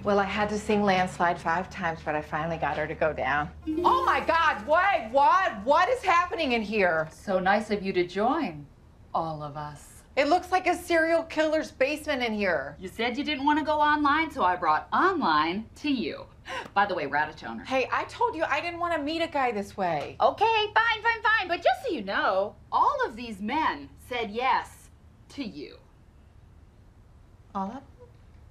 Well, I had to sing Landslide 5 times, but I finally got her to go down. Oh my God, what is happening in here? So nice of you to join all of us. It looks like a serial killer's basement in here. You said you didn't want to go online, so I brought online to you. By the way, Ratatoner. Hey, I told you I didn't want to meet a guy this way. Okay, fine. But just so you know, all of these men said yes to you. All of them?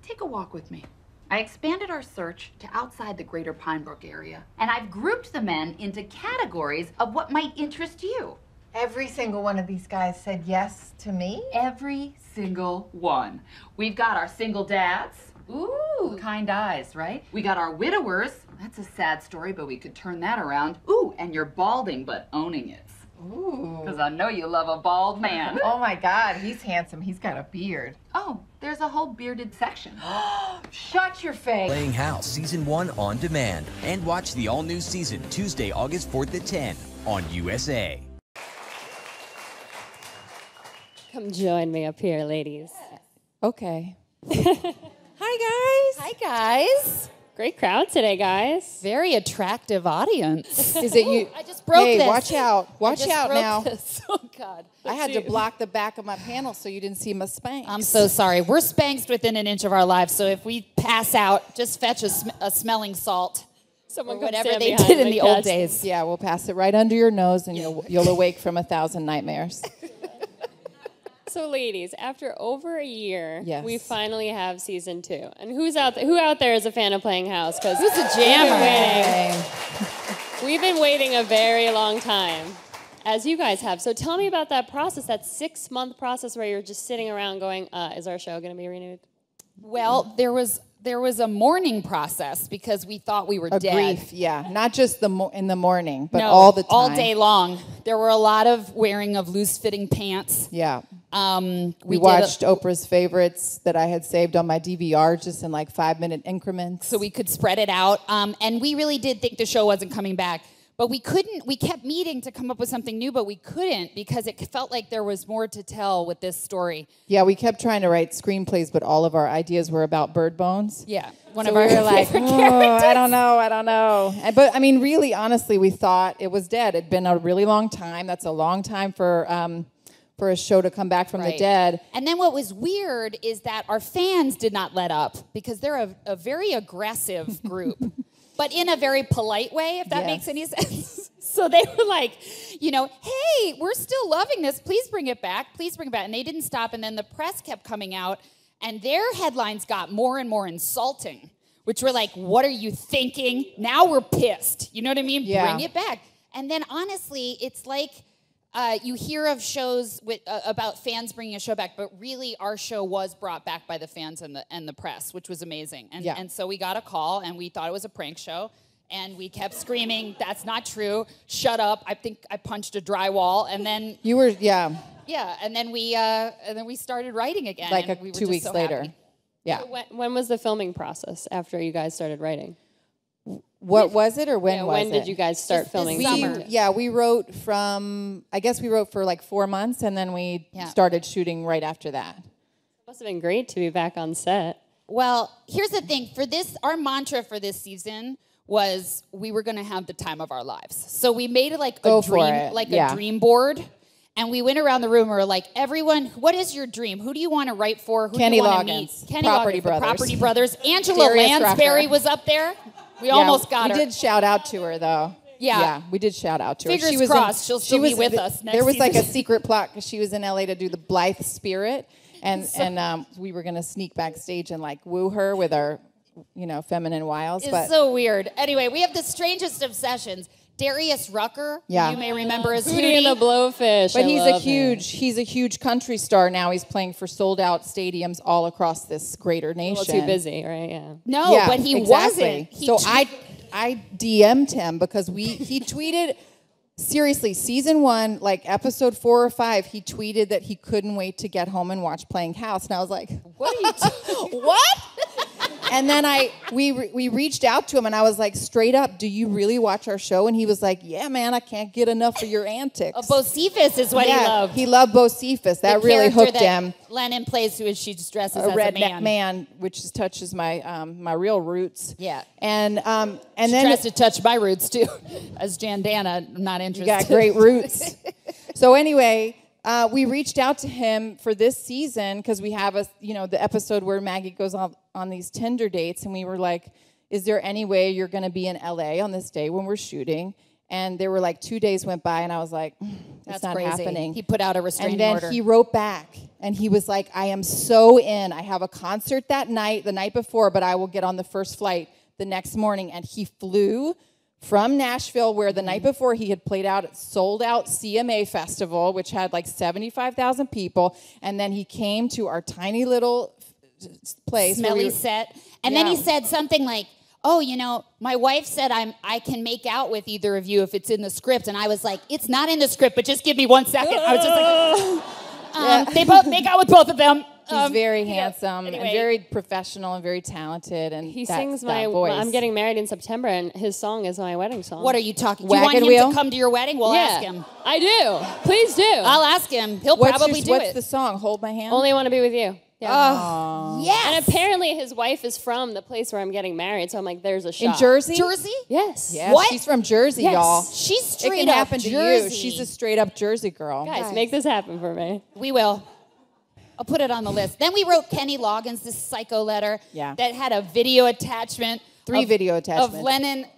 Take a walk with me. I expanded our search to outside the greater Pinebrook area, and I've grouped the men into categories of what might interest you. Every single one of these guys said yes to me? Every single one. We've got our single dads. Ooh, kind eyes, right? We got our widowers. That's a sad story, but we could turn that around. Ooh, and you're balding, but owning it. Ooh. Because I know you love a bald man. Oh my God, he's handsome. He's got a beard. Oh, there's a whole bearded section. Shut your face. Playing House Season 1 on demand. And watch the all-new season Tuesday, August 4th at 10 on USA. Come join me up here, ladies. Okay. Hi, guys. Hi, guys. Great crowd today, guys. Very attractive audience. Is it you? I just broke hey, this. watch out. Watch out now. This. Oh, God. I had to block the back of my panel so you didn't see my spanks. I'm so sorry. We're spanked within an inch of our lives, so if we pass out, just fetch a smelling salt. Someone or come whatever stand they behind did in my the old couch. days. Yeah, we'll pass it right under your nose, and you'll awake from 1,000 nightmares. So, ladies, after over a year, Yes. we finally have season 2. And who out there is a fan of Playing House? Because Who's a jammer? we've been waiting a very long time, as you guys have. So tell me about that process, that 6-month process where you're just sitting around going, is our show going to be renewed? Well, there was a mourning process because we thought we were dead. Grief, yeah. Not just in the morning, but No, all the time. all day long. There were a lot of wearing of loose-fitting pants. Yeah. We watched Oprah's favorites that I had saved on my DVR just in like 5-minute increments. so we could spread it out. And we really did think the show wasn't coming back. But we couldn't, we kept meeting to come up with something new, but we couldn't because it felt like there was more to tell with this story. Yeah, we kept trying to write screenplays, but all of our ideas were about bird bones. Yeah. One of our we were like, I don't know. But I mean, really, honestly, we thought it was dead. It'd been a really long time. That's a long time for a show to come back from the dead. And then what was weird is that our fans did not let up because they're a very aggressive group, but in a very polite way, if that makes any sense. So they were like, hey, we're still loving this. Please bring it back. Please bring it back. And they didn't stop. And then the press kept coming out, and their headlines got more and more insulting, which were like, what are you thinking? Now we're pissed. You know what I mean? Yeah. Bring it back. And then honestly, it's like, you hear of shows about fans bringing a show back, but really our show was brought back by the fans and the press, which was amazing. And so we got a call, and we thought it was a prank show, and we kept screaming, "That's not true! Shut up!" I think I punched a drywall, and then You were, yeah, and then we started writing again, like and we were 2 just weeks so later. happy. Yeah. So when was the filming process after you guys started writing? What was it, or when was it? When did you guys start filming? We wrote for like 4 months, and then we started shooting right after that. It must have been great to be back on set. Well, here's the thing. For this, our mantra for this season was we were going to have the time of our lives. So we made it like a dream board. And we went around the room and we were like, everyone, what is your dream? Who do you want to write for? Who Kenny do you want to Loggins. meet? Kenny Property Loggins, Brothers. the Property Brothers. Angela Darius Lansbury Rucker. was up there. We almost got her. We did shout out to her, though. Yeah. We did shout out to her. Fingers crossed, she'll still be with us next There was like a season. secret plot because she was in LA to do the Blythe Spirit. And we were going to sneak backstage and like woo her with our, feminine wiles. It's so weird. Anyway, we have the strangest obsessions. Darius Rucker, who you may remember as Hootie and the Blowfish. But he's a huge country star now. He's playing for sold out stadiums all across this greater nation. A little too busy, right? Yeah. No, but he wasn't. I DM'd him because he tweeted, seriously, season 1, like episode 4 or 5, he tweeted that he couldn't wait to get home and watch Playing House. And I was like, what are you doing? What? And then we reached out to him, and I was like, straight up, do you really watch our show? And he was like, yeah, man, I can't get enough of your antics. Bocephus is what he loved. He loved Bocephus. That really hooked him. Lennon plays who she just dresses as a redneck man, which touches my my real roots. Yeah. And she then tries to touch my roots too. As Jandana, I'm not interested. You got great roots. So anyway, we reached out to him for this season because we have the episode where Maggie goes on these Tinder dates, and we were like, is there any way you're going to be in LA on this day when we're shooting? And there were like 2 days went by, and I was like, that's not crazy. happening. He put out a restraining order. And then he wrote back, and he was like, I am so in. I have a concert the night before, but I will get on the first flight the next morning. And he flew from Nashville, where the night before he had played out at sold-out CMA Festival, which had like 75,000 people. And then he came to our tiny little place. Smelly set. And then he said something like, oh, my wife said I can make out with either of you if it's in the script. And I was like, it's not in the script, but just give me 1 second. I was just like, they both make out with both of them. He's very handsome and very professional and very talented. And he sings my voice. I'm getting married in September, and his song is my wedding song. What are you talking? Wagon do you want wheel? him to come to your wedding? We'll ask him. I do. Please do. I'll ask him. He'll probably do it. What's the song? Hold My Hand? Only Want to Be With You. Yeah. Yes. And apparently his wife is from the place where I'm getting married, so I'm like, there's a shot. In Jersey? Jersey? Yes. Yeah, What? she's from Jersey, y'all. She's It straight can up happen Jersey. to you. She's a straight up Jersey girl. Guys, make this happen for me. We will. I'll put it on the list. Then we wrote Kenny Loggins this psycho letter that had a video attachment. 3 video attachments. Of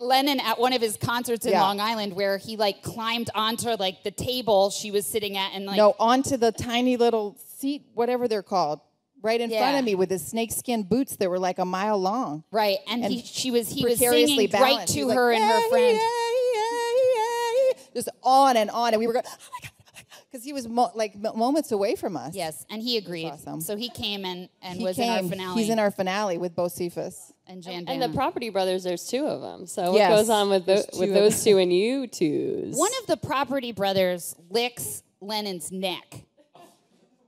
Lennon at one of his concerts in Long Island, where he climbed onto the table she was sitting at and onto the tiny little seat, whatever they're called, right in front of me with his snakeskin boots that were like a mile long. Right, and he was singing balanced. right to her and her friend. Just on, and we were going, oh my God. Because he was moments away from us. Yes, and he agreed. Awesome. So he came and was in our finale. He's in our finale with Bocephus. And Jandana. And the Property Brothers, there's 2 of them. So what goes on with those 2 and you twos? One of the Property Brothers licks Lennon's neck.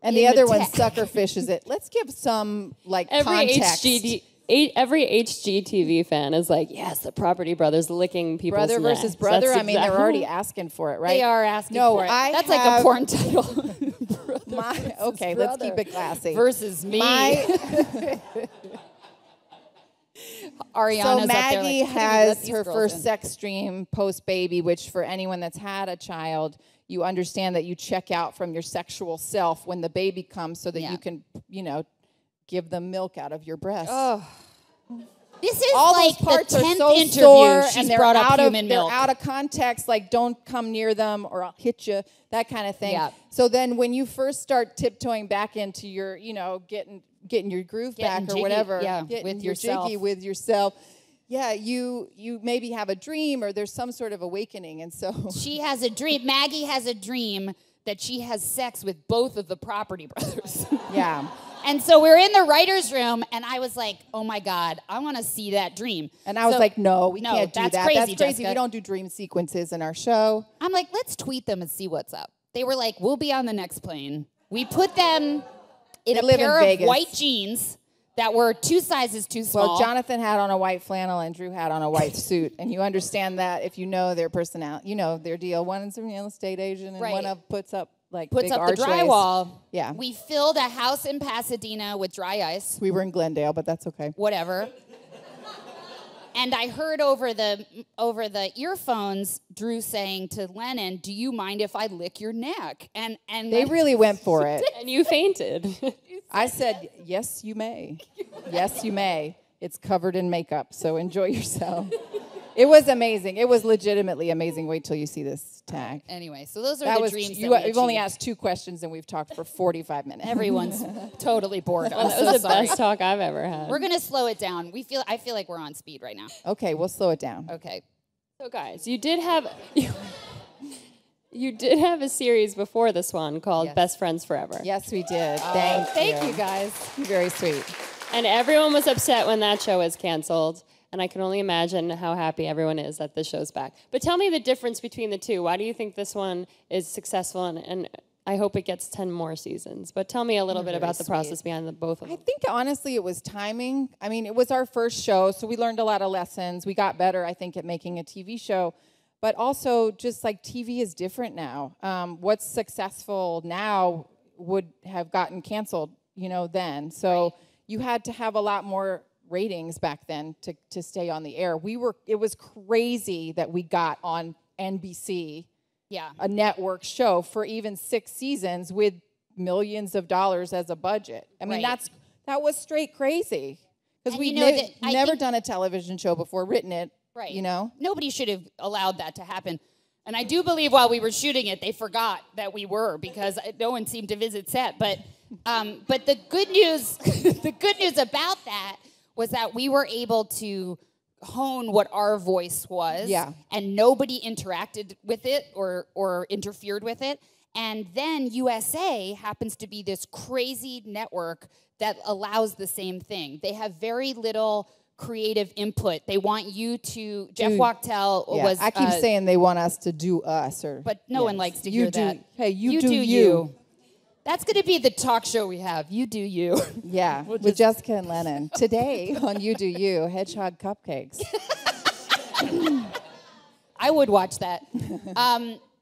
And the other one suckerfishes it. Let's give some context. Every HGTV fan is like, yes, the Property Brothers licking people's brother necks. versus brother. That's I mean, they're already asking for it, right? They are asking for it. That's like a porn title. Okay, let's keep it classy. Versus me. Ariana's so Maggie up there has her first sex dream post-baby, which for anyone that's had a child, you understand that you check out from your sexual self when the baby comes so that you can, give them milk out of your breast. Oh. This is all like those parts the 10th are so interview sore, she's and they're brought up human they're milk. out of context, don't come near them or I'll hit you, that kind of thing. Yeah. So then when you first start tiptoeing back into your, getting your groove back or whatever, with yourself. Jiggy with yourself, you maybe have a dream or there's some sort of awakening. And so she has a dream. Maggie has a dream that she has sex with both of the Property Brothers. Yeah. And so we're in the writer's room, and I was like, oh, my God, I want to see that dream. And I was like, no, we can't do that. That's crazy, That's crazy. Jessica. We don't do dream sequences in our show. I'm like, let's tweet them and see what's up. They were like, we'll be on the next plane. We put them in a pair of white jeans that were 2 sizes too small. Well, Jonathan had on a white flannel and Drew had on a white suit. And you understand that if you know their personality, their deal. One is a real estate agent and one puts up big the archways. drywall. Yeah. We filled a house in Pasadena with dry ice. We were in Glendale, but that's okay. Whatever. And I heard over the earphones Drew saying to Lennon, "Do you mind if I lick your neck?" And they really went for it. And you fainted. I said, "Yes, you may. Yes, you may. It's covered in makeup, so enjoy yourself." It was amazing. It was legitimately amazing. Wait till you see this tag. Anyway, so those are the dreams that we've only asked 2 questions and we've talked for 45 minutes. Everyone's totally bored. That was the best talk I've ever had. We're gonna slow it down. I feel like we're on speed right now. Okay, we'll slow it down. Okay. So guys, you did have a series before this one called Best Friends Forever. Yes, we did. Thank you guys. You're very sweet. And everyone was upset when that show was canceled. And I can only imagine how happy everyone is that this show's back. But tell me the difference between the 2. Why do you think this one is successful and I hope it gets 10 more seasons. But tell me a little bit about the process behind the both of them. I think honestly it was timing. I mean, it was our first show, so we learned a lot of lessons. We got better, I think, at making a TV show. But also, just like TV is different now. What's successful now would have gotten canceled, then. So you had to have a lot more ratings back then to stay on the air. It was crazy that we got on NBC, a network show for even 6 seasons with millions of dollars as a budget. I mean, that was straight crazy because we'd never done a television show before, written it. Right. Nobody should have allowed that to happen. And I do believe while we were shooting it, they forgot that we were because no one seemed to visit set. But the good news, about that was that we were able to hone what our voice was. Yeah. And nobody interacted with it or interfered with it. And then USA happens to be this crazy network that allows the same thing. They have very little creative input. They want you to. Jeff Wachtel was. I keep saying they want us to do us, but no one likes to hear that. Hey, you do you. That's going to be the talk show we have. You do you. Yeah, with Jessica and Lennon today on You Do You. Hedgehog cupcakes. I would watch that.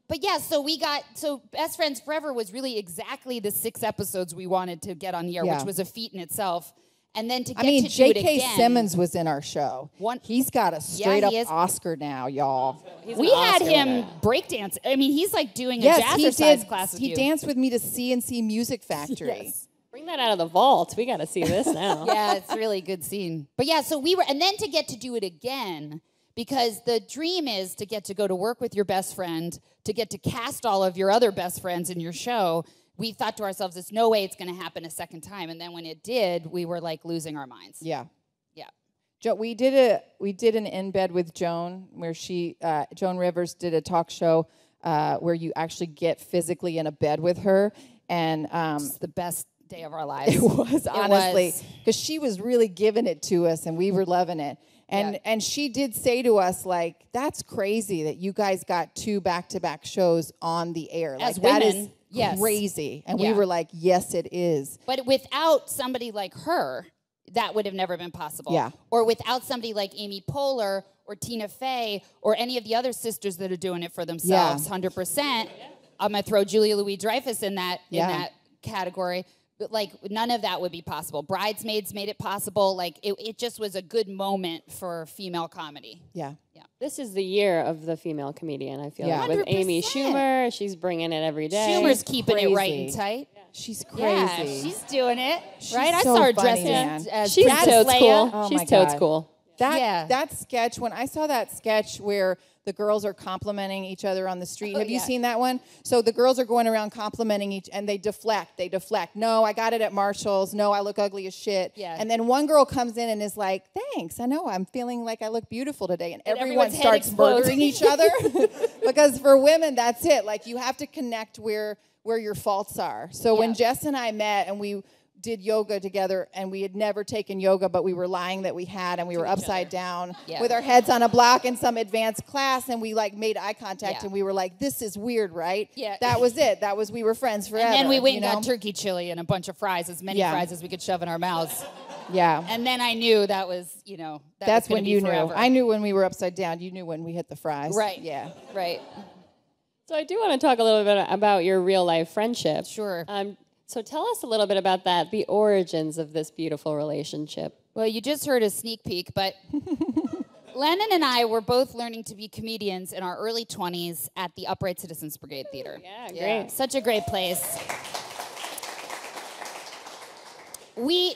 But yeah, so Best Friends Forever was really exactly the 6 episodes we wanted to get on the air, which was a feat in itself. And then to get to do it again. J.K. Simmons was in our show. He's got a straight up Oscar now, y'all. We had him breakdance. I mean, he's like doing a jazzercise class with you. He danced with me to C&C Music Factory. Yes. Bring that out of the vault. We got to see this now. Yeah, it's a really good scene. But yeah, so and then to get to do it again, because the dream is to get to go to work with your best friend, to get to cast all of your other best friends in your show. We thought to ourselves, there's no way it's going to happen a second time. And then when it did, we were like losing our minds. Yeah. Yeah. We did an In Bed with Joan where Joan Rivers did a talk show where you actually get physically in a bed with her. And it's the best day of our lives. It was, honestly. Because she was really giving it to us and we were loving it. And she did say to us, like, that's crazy that you guys got 2 back-to-back shows on the air. As like, that women. is crazy. And we were like, yes, it is. But without somebody like her, that would have never been possible. Yeah. Or without somebody like Amy Poehler or Tina Fey or any of the other sisters that are doing it for themselves, 100%. I'm going to throw Julia Louis-Dreyfus in that category. But, like, none of that would be possible. Bridesmaids made it possible. Like, it just was a good moment for female comedy. Yeah. This is the year of the female comedian, I feel like. 100%. With Amy Schumer, she's bringing it every day. Schumer's keeping it right and tight. Yeah. She's crazy. Yeah, she's doing it. She's right? so I saw her funny, dressed as she's Princess totes Leia. cool. Oh She's my totes God. cool. That sketch, when I saw that sketch where the girls are complimenting each other on the street. Have you seen that one? So the girls are going around complimenting and they deflect. No, I got it at Marshall's. No, I look ugly as shit. Yeah. And then one girl comes in and is like, thanks, I know, I'm feeling like I look beautiful today. And everyone starts murdering each other. Because for women, that's it. Like, you have to connect where your faults are. So when Jess and I met and we did yoga together, and we had never taken yoga, but we were lying that we had, and we were upside down with our heads on a block in some advanced class, and we like made eye contact, and we were like, this is weird, right? Yeah. That was it. We were friends forever. And then we went and got turkey chili and a bunch of fries, as many fries as we could shove in our mouths. Yeah. And then I knew that was, that's when you forever. knew. I knew when we were upside down. You knew when we hit the fries. Right. Yeah. Right. So I do want to talk a little bit about your real life friendship. Sure. So tell us a little bit about that, the origins of this beautiful relationship. Well, you just heard a sneak peek, but Lennon and I were both learning to be comedians in our early 20s at the Upright Citizens Brigade Theater. Yeah, great. Such a great place.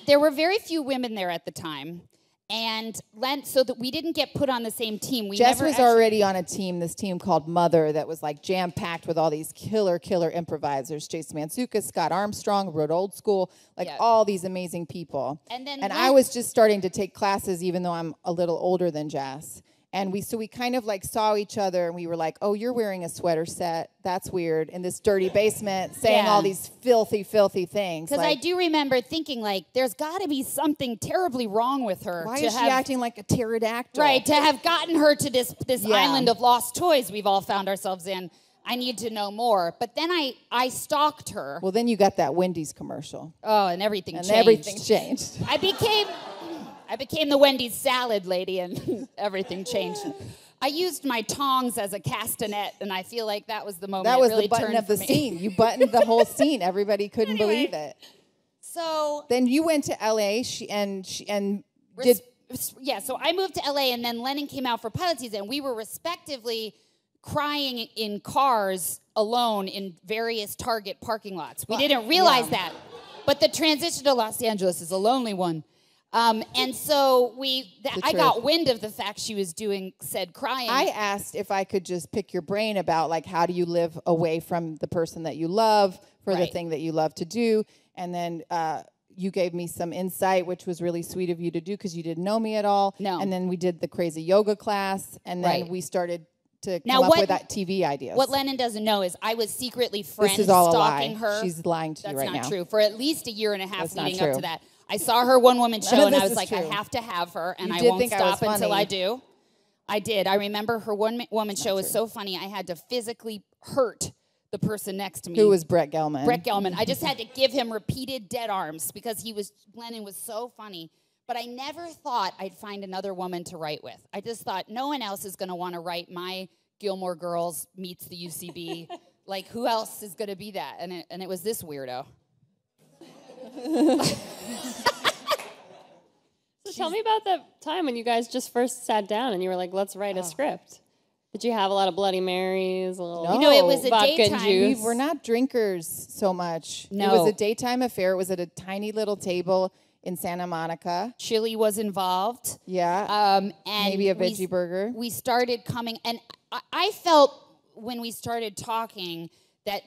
There were very few women there at the time. And so that we didn't get put on the same team. Jess was already on a team, this team called Mother, that was like jam-packed with all these killer improvisers. Jason Mantzoukas, Scott Armstrong, wrote Old School, all these amazing people. And I was just starting to take classes, even though I'm a little older than Jess. And we kind of like saw each other, and we were like, oh, you're wearing a sweater set. That's weird. In this dirty basement, saying all these filthy, filthy things. Because I do remember thinking, like, there's got to be something terribly wrong with her. Why is she acting like a pterodactyl? Right, to have gotten her to this island of lost toys we've all found ourselves in. I need to know more. But then I stalked her. Well, then you got that Wendy's commercial. Oh, and everything changed. And everything changed. I became the Wendy's salad lady, and everything changed. I used my tongs as a castanet, and I feel like that was the moment. That was really the button turned of the for me. scene. You buttoned the whole scene. Everybody couldn't believe it. So then you went to LA. So I moved to LA, and then Lennon came out for pilot season, and we were respectively crying in cars alone in various Target parking lots. We didn't realize that. But the transition to Los Angeles is a lonely one. And so I got wind of the fact she was doing said crying. I asked if I could just pick your brain about, like, how do you live away from the person that you love for the thing that you love to do. And then you gave me some insight, which was really sweet of you to do because you didn't know me at all. No. And then we did the crazy yoga class, and then we started to come up with that TV ideas. What Lennon doesn't know is I was secretly This is all stalking a lie. her. She's lying to you right now. That's not true. For at least a year and a half That's leading not up to true. that. I saw her one-woman show, and I was like, true. I have to have her, and You I did won't think I was stop until funny. I do. I did. I remember her one-woman show was so funny, I had to physically hurt the person next to me. Who was Brett Gelman? Brett Gelman. I just had to give him repeated dead arms because Lennon was so funny. But I never thought I'd find another woman to write with. I just thought no one else is going to want to write my Gilmore Girls meets the UCB. Like, who else is going to be that? And it was this weirdo. So tell me about the time when you guys just first sat down and you were like, let's write a script. Did you have a lot of Bloody Marys? A little it was a vodka and daytime. juice? We were not drinkers so much. No. It was a daytime affair. It was at a tiny little table in Santa Monica. Chili was involved. Yeah. And Maybe a veggie burger. We started coming, and I felt when we started talking that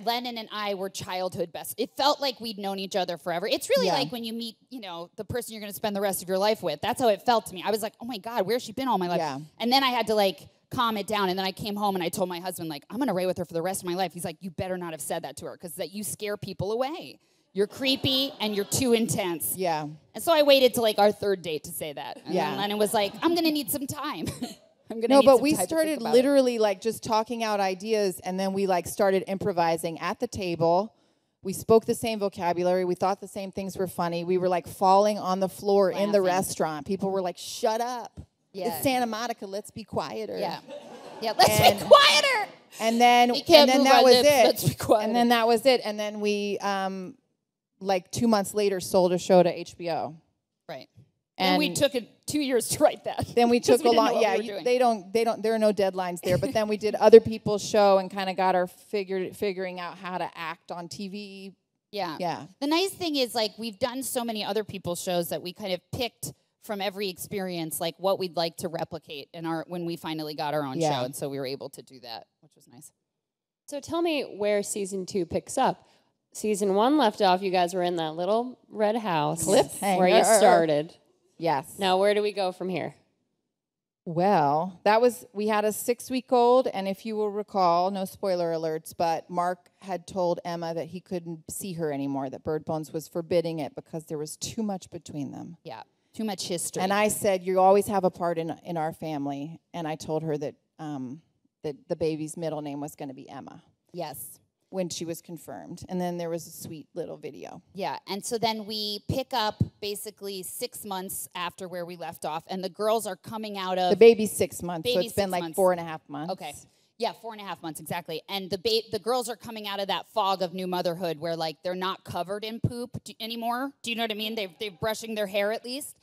Lennon and I were childhood best. It felt like we'd known each other forever. It's really like when you meet, the person you're going to spend the rest of your life with. That's how it felt to me. I was like, oh my God, where's she been all my life? Yeah. And then I had to calm it down. And then I came home and I told my husband, I'm going to write with her for the rest of my life. He's like, you better not have said that to her because that you scare people away. You're creepy and you're too intense. Yeah. And so I waited till our third date to say that. And Yeah. then Lennon was like, I'm going to need some time. We started literally just talking out ideas, and then we started improvising at the table. We spoke the same vocabulary. We thought the same things were funny. We were falling on the floor in the restaurant. People were like, shut up. Yeah. It's Santa Monica. Let's be quieter. Yeah. Yeah, let's be quieter. And then that was it. Let's be quieter. And then that was it. And then we 2 months later sold a show to HBO. Right. And we took 2 years to write that. Then we took a lot. Yeah, they don't. There are no deadlines there. But then we did other people's show and kind of got our figuring out how to act on TV. Yeah. Yeah. The nice thing is we've done so many other people's shows that we kind of picked from every experience what we'd like to replicate when we finally got our own show, and so we were able to do that, which was nice. So tell me where season 2 picks up. Season 1 left off. You guys were in that little red house where you started. Yes. Now, where do we go from here? Well, we had a 6-week-old, and if you will recall, no spoiler alerts, but Mark had told Emma that he couldn't see her anymore, that Bird Bones was forbidding it because there was too much between them. Yeah, too much history. And I said, you always have a part in our family, and I told her that the baby's middle name was going to be Emma. Yes. When she was confirmed. And then there was a sweet little video. Yeah, and so then we pick up basically 6 months after where we left off, and the girls are coming out of... The baby's 6 months, so Baby's it's been 6 months. 4.5 months. Okay. Yeah, 4.5 months, exactly. And the girls are coming out of that fog of new motherhood where, they're not covered in poop anymore. Do you know what I mean? They're brushing their hair at least.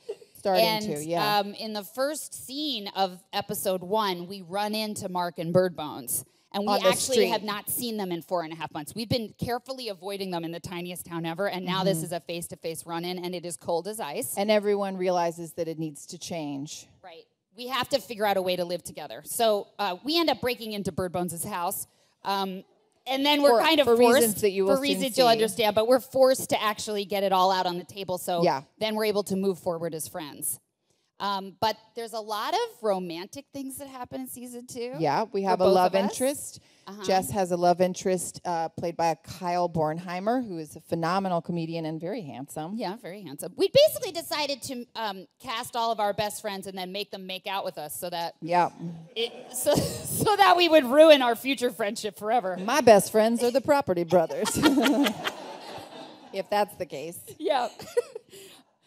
In the first scene of episode 1, we run into Mark and Bird Bones. And we actually have not seen them in 4.5 months. We've been carefully avoiding them in the tiniest town ever, and now this is a face-to-face run-in, and it is cold as ice. And everyone realizes that it needs to change. Right. We have to figure out a way to live together. So we end up breaking into Bird Bones' house, and then we're kind of for forced... reasons that you will For reasons soon you'll see. understand, but we're forced to actually get it all out on the table, so then we're able to move forward as friends. But there's a lot of romantic things that happen in season 2. Yeah, we have a love interest. Jess has a love interest played by Kyle Bornheimer, who is a phenomenal comedian and very handsome. Yeah, very handsome. We basically decided to cast all of our best friends and then make them make out with us so that so that we would ruin our future friendship forever. My best friends are the Property Brothers. If that's the case. Yeah.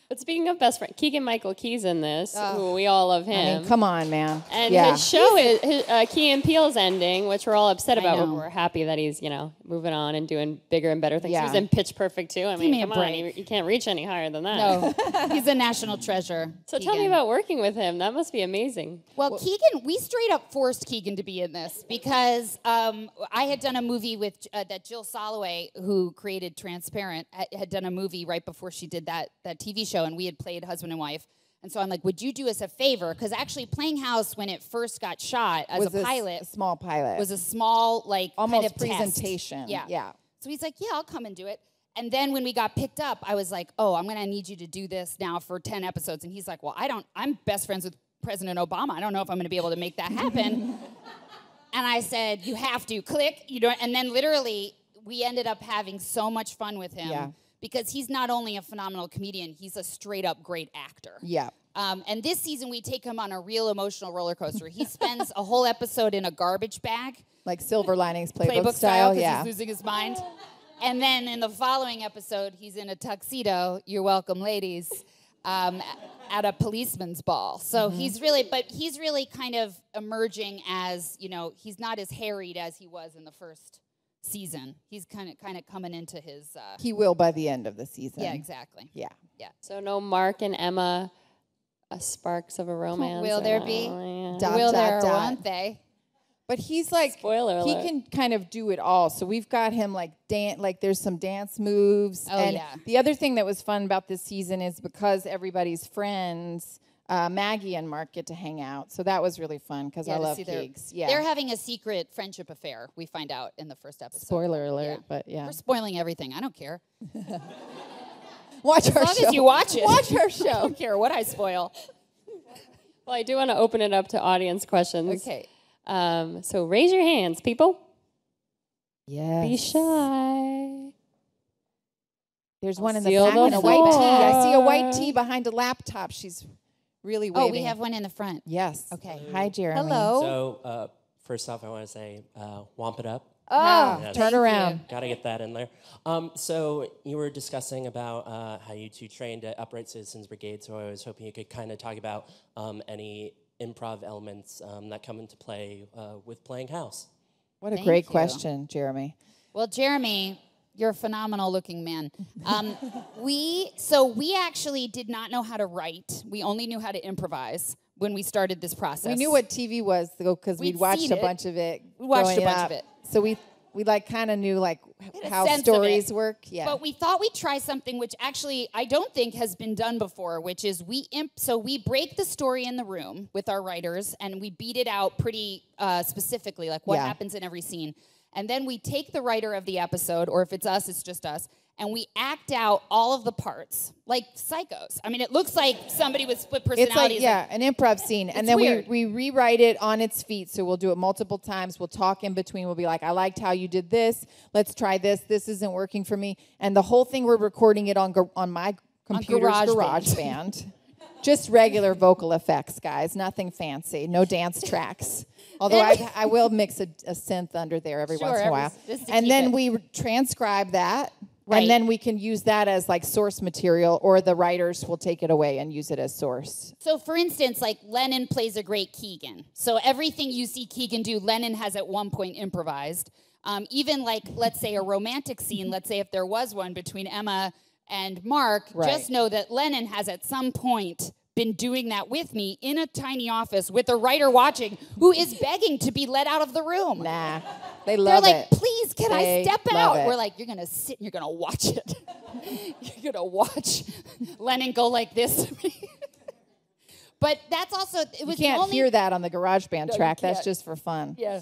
But speaking of best friend, Keegan-Michael Key's in this. Who we all love him. I mean, come on, man. And his show is Key and Peele's ending, which we're all upset about. But we're happy that he's moving on and doing bigger and better things. Yeah. He was in Pitch Perfect too. I mean, come on, break. you can't reach any higher than that. No, he's a national treasure. So tell me about working with him. That must be amazing. Well, Keegan, we straight up forced Keegan to be in this because I had done a movie with that Jill Soloway, who created Transparent, had done a movie right before she did that TV show, and we had played husband and wife. And so I'm like, would you do us a favor? Because actually Playing House, when it first got shot as a pilot, a small pilot, was a small, like, almost kind of presentation. Test. Yeah. So he's like, yeah, I'll come and do it. And then when we got picked up, I was like, oh, I'm going to need you to do this now for 10 episodes. And he's like, well, I'm best friends with President Obama. I don't know if I'm going to be able to make that happen. And I said, you have to, click. And then literally we ended up having so much fun with him. Yeah. Because he's not only a phenomenal comedian, he's a straight-up great actor. Yeah. And this season, we take him on a real emotional roller coaster. He spends a whole episode in a garbage bag. Like Silver Linings Playbook style, because he's losing his mind. And then in the following episode, he's in a tuxedo, you're welcome, ladies, at a policeman's ball. So he's really kind of emerging as, he's not as harried as he was in the first season. He's kind of coming into his he will by the end of the season. Yeah, exactly. Yeah. So no Mark and Emma sparks of a romance. Will there be? Won't they? But he's like, spoiler alert. He can kind of do it all. So we've got him like there's some dance moves. Oh, and yeah. The other thing that was fun about this season is because everybody's friends, Maggie and Mark get to hang out. So that was really fun because I love Keegs. Yeah. They're having a secret friendship affair, we find out in the first episode. Spoiler alert, but yeah. We're spoiling everything. I don't care. Watch our show. As long as you watch it. Watch our show. I don't care what I spoil. Well, I do want to open it up to audience questions. Okay. So raise your hands, people. Yes. Be shy. There's one in the seal back the in a white tee. I see a floor. white tee behind a laptop. She's really waving. Oh, we have one in the front. Yes. Okay. Hi, Jeremy. Hello. So, first off, I want to say, womp it up. Oh, Yes. Turn around. Got to get that in there. So, you were discussing about how you two trained at Upright Citizens Brigade, so I was hoping you could kind of talk about any improv elements that come into play with Playing House. What a Thank great you. question, Jeremy. Well, Jeremy, you're a phenomenal looking man. We actually did not know how to write. We only knew how to improvise when we started this process. We knew what TV was though because we'd watched seen a it. bunch of it. We watched a growing bunch of up. it. So we like kind of knew like a how sense of stories it. work. Yeah. But we thought we'd try something which actually I don't think has been done before, which is we break the story in the room with our writers and we beat it out pretty specifically, like what happens in every scene. And then we take the writer of the episode, or if it's us, it's just us, and we act out all of the parts, like psychos. I mean, it looks like somebody with split personalities. It's like, an improv scene. And then we rewrite it on its feet. So we'll do it multiple times. We'll talk in between. We'll be like, I liked how you did this. Let's try this. This isn't working for me. And the whole thing, we're recording it on my computer's GarageBand. Just regular vocal effects, guys. Nothing fancy. No dance tracks. Although I will mix a synth under there every once in a while. And then we transcribe that. Right. And then we can use that as like source material, or the writers will take it away and use it as source. So for instance, like Lennon plays a great Keegan. So everything you see Keegan do, Lennon has at one point improvised. Even like, let's say a romantic scene, let's say if there was one between Emma and Mark, just know that Lennon has at some point been doing that with me in a tiny office with a writer watching who is begging to be let out of the room. Nah, they love it. They're like, please, can I step out? it. We're like, you're going to sit and you're going to watch it. You're going to watch Lennon go like this to me. But that's also, it was You can't the only... hear that on the GarageBand track. can't. That's just for fun. Yeah.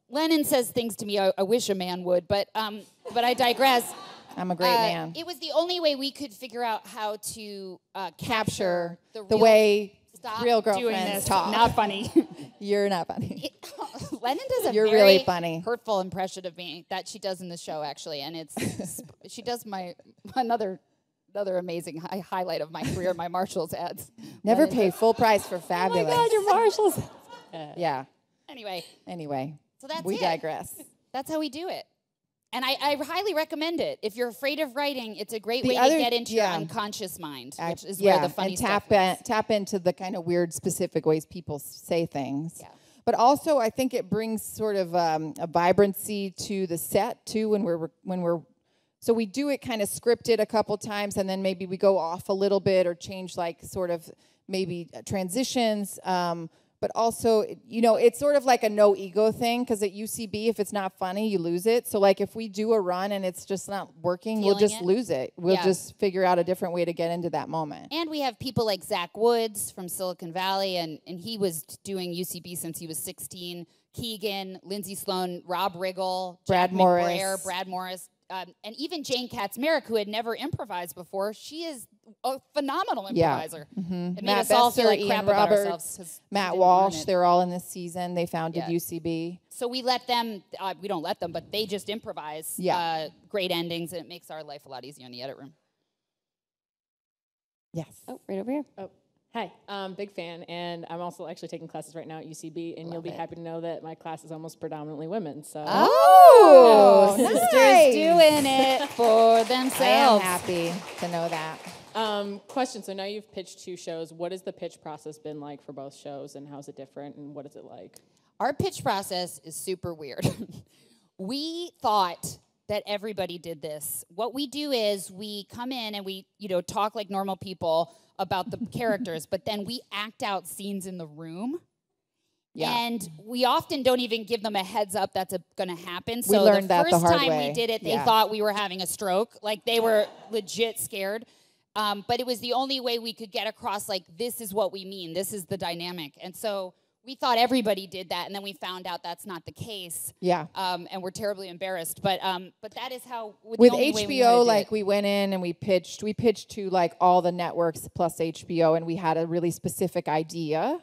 Lennon says things to me I wish a man would, but I digress. I'm a great man. It was the only way we could figure out how to capture the way real doing girlfriends this. talk. Not funny. You're not funny. Lennon does a You're very really funny. hurtful impression of me that she does in the show, actually, and it's she does another amazing highlight of my career, my Marshalls ads. Never Lennon pay does. full price for fabulous. Oh my God, your Marshalls. Yeah. Anyway, so that's we it. digress. That's how we do it. And I highly recommend it. If you're afraid of writing, it's a great way other- to get into your yeah. unconscious mind, which is where the funny and stuff is. tap into the kind of weird, specific ways people say things. Yeah. But also, I think it brings sort of a vibrancy to the set too. When we're so we do it kind of scripted a couple times, and then maybe we go off a little bit or change like sort of maybe transitions. But also, you know, it's sort of like a no ego thing, because at UCB, if it's not funny, you lose it. So like if we do a run and it's just not working, we'll just lose it. We'll just figure out a different way to get into that moment. And we have people like Zach Woods from Silicon Valley, and he was doing UCB since he was 16. Keegan, Lindsay Sloan, Rob Riggle, Brad Jack Morris. McBrayer, Brad Morris, and even Jane Katz-Merrick, who had never improvised before. She is a phenomenal improviser. It made Matt us all feel Besser, like Ian crap about Roberts, ourselves. 'Cause we Matt didn't Walsh, learn it. they're all in this season. They founded Yeah. UCB. So we let them, we don't let them, but they just improvise great endings, and it makes our life a lot easier in the edit room. Yes. Oh, right over here. Oh, hi. Big fan, and I'm also actually taking classes right now at UCB, and you'll be happy to know that my class is almost predominantly women. So Oh, Sisters nice. doing it for themselves. I am happy to know that. Question, so now you've pitched 2 shows. What has the pitch process been like for both shows, and how's it different, and what is it like? Our pitch process is super weird. We thought that everybody did this. What we do is we come in and we, talk like normal people about the characters, but then we act out scenes in the room. Yeah. And we often don't even give them a heads up that's going to happen. So learned the that the first hard time way. we did it, they thought we were having a stroke. Like they were legit scared. But it was the only way we could get across, like, this is what we mean. This is the dynamic. And so we thought everybody did that, and then we found out that's not the case. Yeah. And we're terribly embarrassed. But that is how, With HBO, like, we went in and we pitched to, like, all the networks plus HBO, and we had a really specific idea.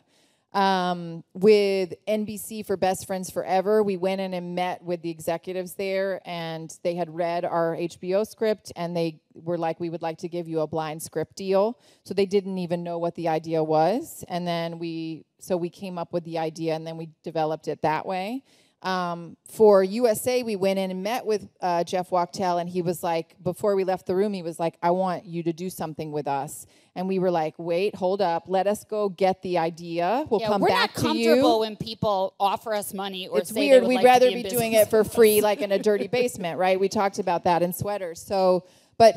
With NBC for Best Friends Forever, we went in and met with the executives there, and they had read our HBO script, and they were like, we would like to give you a blind script deal. So they didn't even know what the idea was. And then we came up with the idea, and then we developed it that way. For USA, we went in and met with Jeff Wachtel, and he was like, before we left the room, he was like, I want you to do something with us. And we were like, wait, hold up, let us go get the idea. We'll come back to you. We're not comfortable when people offer us money or it's say weird. they would We'd like rather to be be in doing business. it for free, like in a dirty basement, right? We talked about that in Sweaters. So, but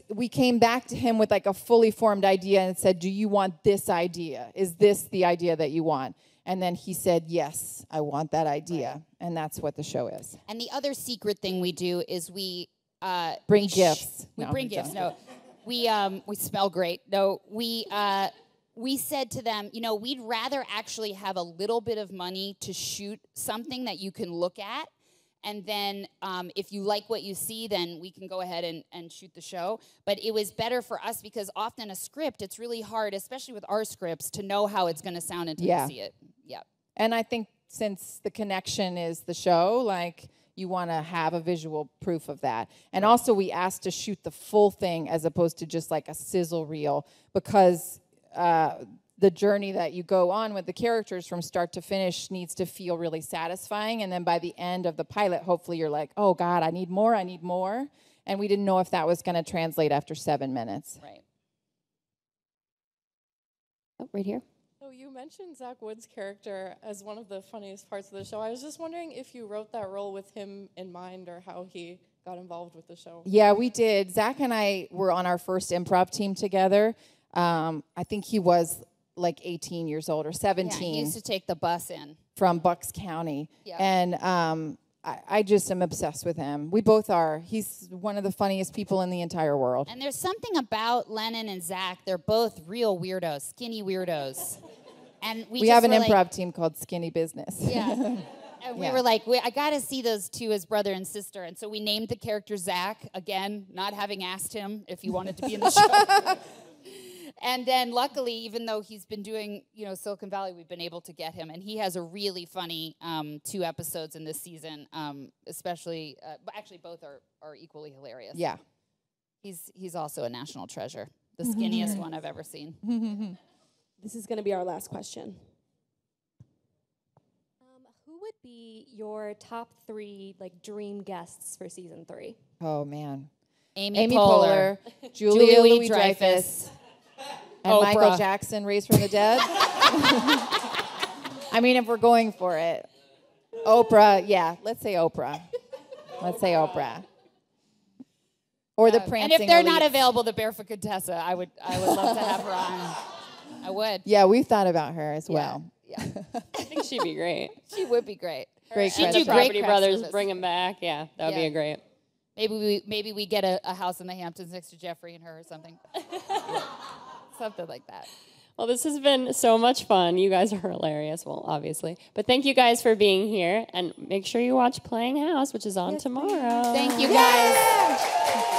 we came back to him with like a fully formed idea and said, do you want this idea? Is this the idea that you want? And then he said, yes, I want that idea. Right. And that's what the show is. And the other secret thing we do is we bring gifts. We bring gifts. No, we smell great. No, we said to them, we'd rather actually have a little bit of money to shoot something that you can look at. And then if you like what you see, then we can go ahead and shoot the show. But it was better for us because often a script, it's really hard, especially with our scripts, to know how it's going to sound until you see it. Yeah. And I think since the connection is the show, like, you want to have a visual proof of that. And also we asked to shoot the full thing as opposed to just like a sizzle reel, because the journey that you go on with the characters from start to finish needs to feel really satisfying. And then by the end of the pilot, hopefully you're like, oh God, I need more. And we didn't know if that was going to translate after 7 minutes. Right. Oh, right here. So you mentioned Zach Wood's character as one of the funniest parts of the show. I was just wondering if you wrote that role with him in mind or how he got involved with the show. Yeah, we did. Zach and I were on our first improv team together. I think he was like 18 years old or 17. Yeah, he used to take the bus in. From Bucks County. Yeah. And I just am obsessed with him. We both are. He's one of the funniest people in the entire world. And there's something about Lennon and Zach. They're both real weirdos, skinny weirdos. And we have an were improv team called Skinny Business. Yeah. And we were like, I got to see those two as brother and sister. And so we named the character Zach, again, not having asked him if he wanted to be in the show. And then luckily, even though he's been doing, Silicon Valley, we've been able to get him. And he has a really funny 2 episodes in this season, especially, but actually both are equally hilarious. Yeah. He's also a national treasure, the skinniest one I've ever seen. This is going to be our last question. Who would be your top 3 dream guests for season 3? Oh man, Amy Poehler, Julia Louis-Dreyfus, and Oprah. Michael Jackson, raised from the dead. I mean, if we're going for it, Oprah. Yeah, let's say Oprah. Or the prancing. And if they're not elites. available, the Barefoot Contessa, I would love to have her on. I would. Yeah, we've thought about her as well. Yeah. I think she'd be great. She would be great. Great. She'd The do great Property craft Brothers service. bring him back. Yeah, that would be a great. Maybe we get a house in the Hamptons next to Jeffrey and her or something. Something like that. Well, this has been so much fun. You guys are hilarious, well, obviously. But thank you guys for being here. And make sure you watch Playing House, which is on tomorrow. Thank you, guys.